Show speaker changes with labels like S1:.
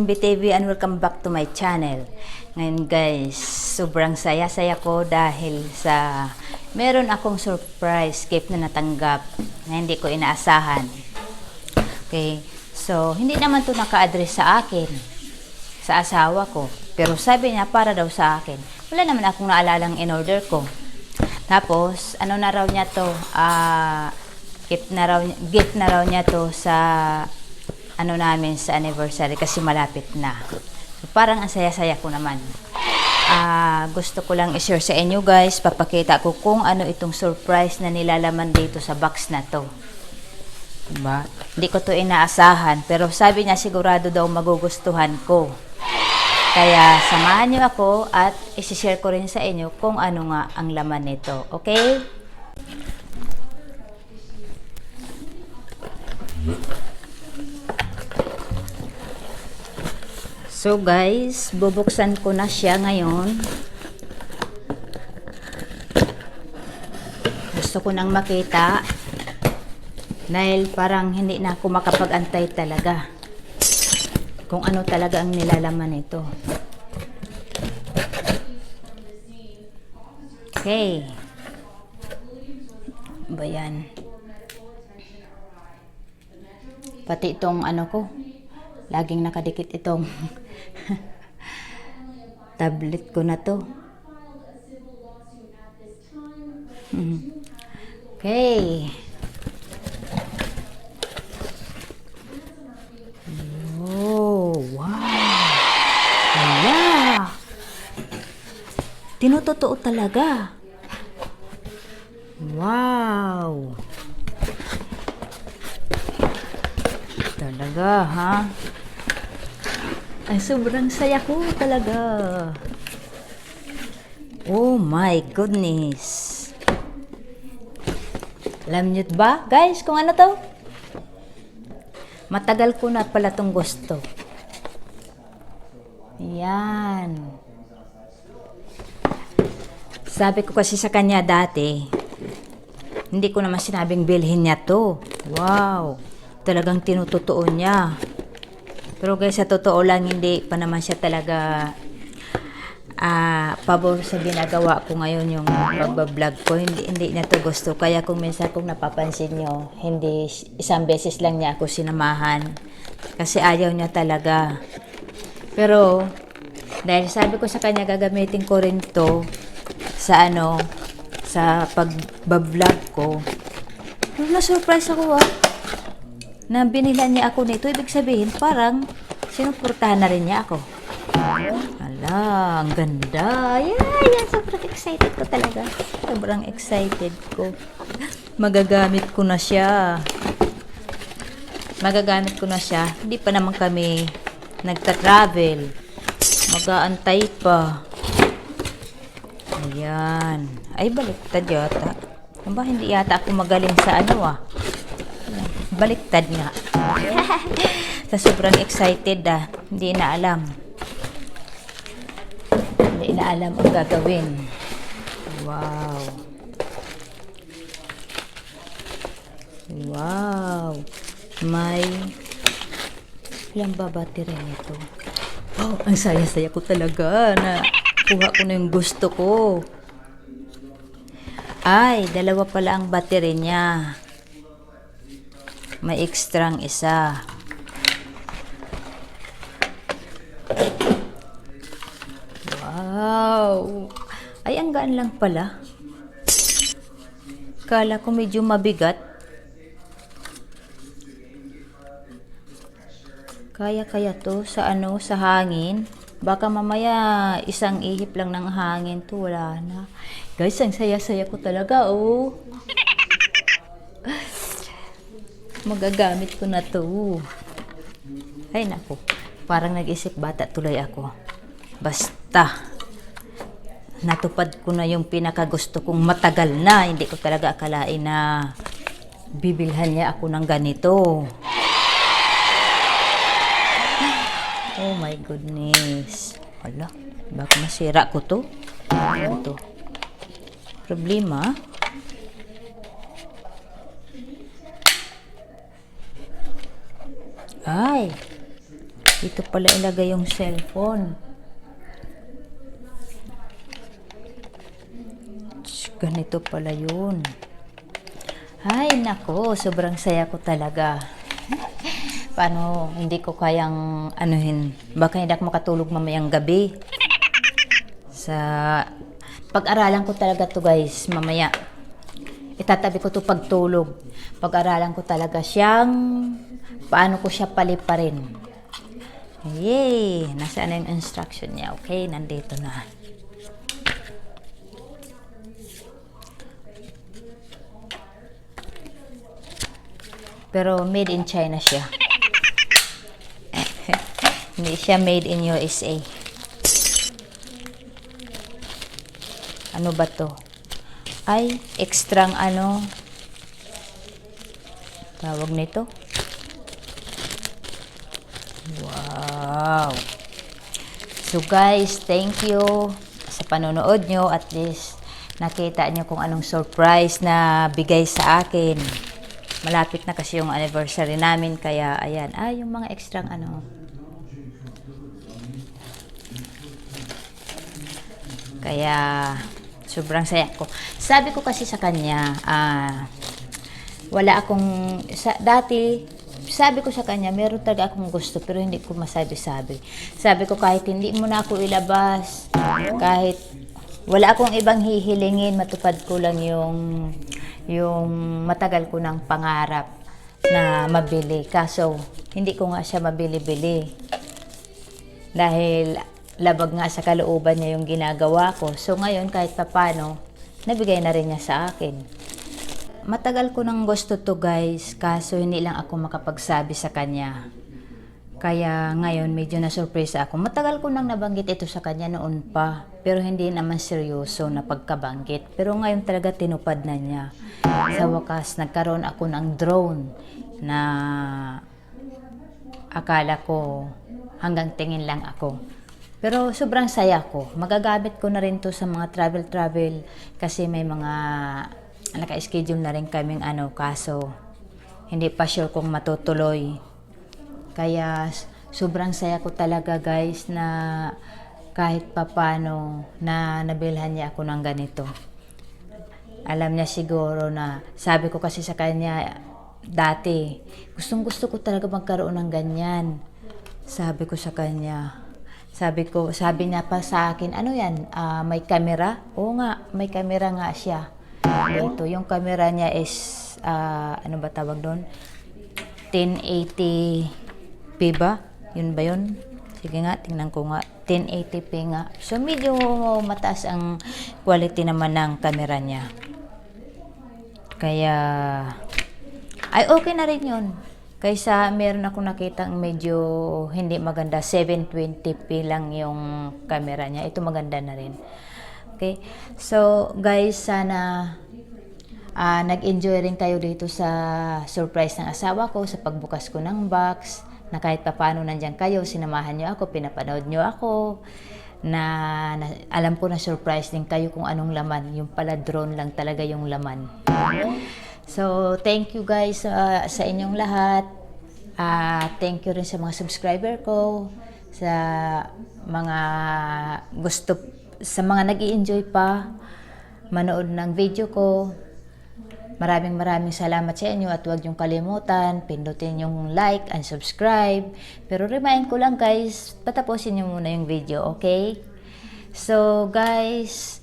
S1: BTV and welcome back to my channel. Ngayon guys, sobrang saya-saya ko dahil sa meron akong surprise gift na natanggap na hindi ko inaasahan. Okay, so hindi naman to naka-address sa akin, sa asawa ko. Pero sabi niya para daw sa akin. Wala naman akong naalalang in-order ko. Tapos, ano na raw niya to, gift na raw niya to sa ano namin sa anniversary kasi malapit na. So, parang ang saya-saya ko naman. Gusto ko lang i-share sa inyo guys, papakita ko kung ano itong surprise na nilalaman dito sa box na to. Diba? Hindi ko to inaasahan, pero sabi niya sigurado daw magugustuhan ko. Kaya samahan niyo ako at i-share ko rin sa inyo kung ano nga ang laman nito. Okay? So guys, bubuksan ko na siya ngayon. Gusto ko nang makita dahil parang hindi na ako makapag-antay talaga kung ano talaga ang nilalaman nito. Okay. Ba yan? Pati itong ano ko, laging nakadikit itong tablet ko na to. Okay. Oh, wow. Wala. Tinutotoo talaga. Wow. Talaga, ha? Ay, sobrang saya ko talaga. Oh my goodness. Alam niyo ba, guys, kung ano to? Matagal ko na pala itong gusto. Yan. Sabi ko kasi sa kanya dati, hindi ko naman sinabing bilhin niya to. Wow. Talagang tinutotoo niya. Pero guys, sa totoo lang, hindi pa naman siya talaga pabor sa ginagawa ko ngayon, yung pagbablog ko. Hindi niya to gusto. Kaya kung minsan kung napapansin nyo, hindi isang beses lang niya ako sinamahan. Kasi ayaw niya talaga. Pero, dahil sabi ko sa kanya, gagamitin ko rin to sa sa pagbablog ko. Na-surprise ako na binilan niya ako nito. Ibig sabihin, parang sinuportahan na rin niya ako. Ala, ang ganda. Yan, sobrang excited ko talaga. Sobrang excited ko. Magagamit ko na siya. Hindi pa naman kami nagta-travel. Mag-aantay pa. Ayan. Ay, baliktad yata. Ba, hindi yata ako magaling sa baliktad nga. Sa sobrang excited hindi na alam. Hindi na alam ang gagawin. Wow. Wow. May ilang ba battery nito? Oh, ang saya-saya ko talaga na kuha ko na yung gusto ko. Ay, dalawa pala ang battery niya. May ekstrang isa. Wow. Ay, ang gaan lang pala. Kala ko medyo mabigat. Kaya to sa sa hangin. Baka mamaya isang ihip lang ng hangin to, wala na. Guys, ang saya-saya ko talaga, Magagamit ko na to. Ay, naku. Parang nag-isip bata tuloy ako. Basta, natupad ko na yung pinakagusto kong matagal na. Hindi ko talaga akalain na bibilhan niya ako ng ganito. Oh my goodness. Wala. Baka masira ko to. Ano to? Problema? Ay, Dito pala ilagay yung cellphone. Ganito pala yun. Ay, nako, sobrang saya ko talaga. Paano hindi ko kayang anuhin? Baka hindi ako makatulog mamayang gabi. Sa pag-aralan ko talaga to guys, mamaya. Itatabi ko to pagtulog. Pag-aralan ko talaga siyang paano ko siya paliparin. Yay! Nasaan na yung instruction niya? Okay, nandito na. Pero made in China siya. Hindi siya made in USA. Ano ba to? Ay, extrang ano tawag nito? Wow! So guys, thank you sa panonood nyo. At least nakita nyo kung anong surprise na bigay sa akin. Malapit na kasi yung anniversary namin, kaya ayan, yung mga extrang ano. Kaya sobrang saya ko. Sabi ko kasi sa kanya, wala akong dati sabi ko sa kanya, meron talaga akong gusto pero hindi ko masabi-sabi. Sabi ko kahit hindi mo na ako ilabas, kahit wala akong ibang hihilingin, matupad ko lang yung matagal ko ng pangarap na mabili. Kaso hindi ko nga siya mabili-bili. Dahil labag nga sa kalooban niya yung ginagawa ko. So ngayon kahit papano, nabigay na rin niya sa akin. Matagal ko nang gusto to guys, kaso hindi lang ako makapagsabi sa kanya. Kaya ngayon medyo na-surprise ako. Matagal ko nang nabanggit ito sa kanya noon pa, pero hindi naman seryoso na pagkabanggit. Pero ngayon talaga tinupad na niya. Sa wakas, nagkaroon ako ng drone na akala ko hanggang tingin lang ako. Pero sobrang saya ko. Magagamit ko na rin to sa mga travel kasi may mga naka-schedule na rin kaming kaso hindi pa sure kung matutuloy. Kaya sobrang saya ko talaga guys na kahit papano na nabilhan niya ako ng ganito. Alam niya siguro na sabi ko kasi sa kanya dati, gustong-gusto ko talaga magkaroon ng ganyan. Sabi ko sa kanya, sabi niya pa sa akin, ano yan, may camera? Oo nga, may camera nga siya. Ito, yung camera niya is, ano ba tawag doon? 1080p ba? Yun ba yun? Sige nga, tingnan ko nga. 1080p nga. So, medyo mataas ang quality naman ng camera niya. Kaya, ay okay na rin yun. Kaysa meron ako nakitang medyo hindi maganda. 720p lang yung camera niya. Ito maganda na rin. Okay? So, guys, sana nag-enjoy rin kayo dito sa surprise ng asawa ko, sa pagbukas ko ng box, na kahit paano nandiyan kayo, sinamahan nyo ako, pinapanood nyo ako, na alam ko na surprise din kayo kung anong laman. Yung pala drone lang talaga yung laman. So, thank you guys sa inyong lahat. Thank you rin sa mga subscriber ko, sa mga sa mga nag-i-enjoy pa manood ng video ko. Maraming salamat sa inyo at huwag niyong kalimutan, pindutin yung like and subscribe. Pero remind ko lang guys, patapusin niyo muna yung video, okay? So guys,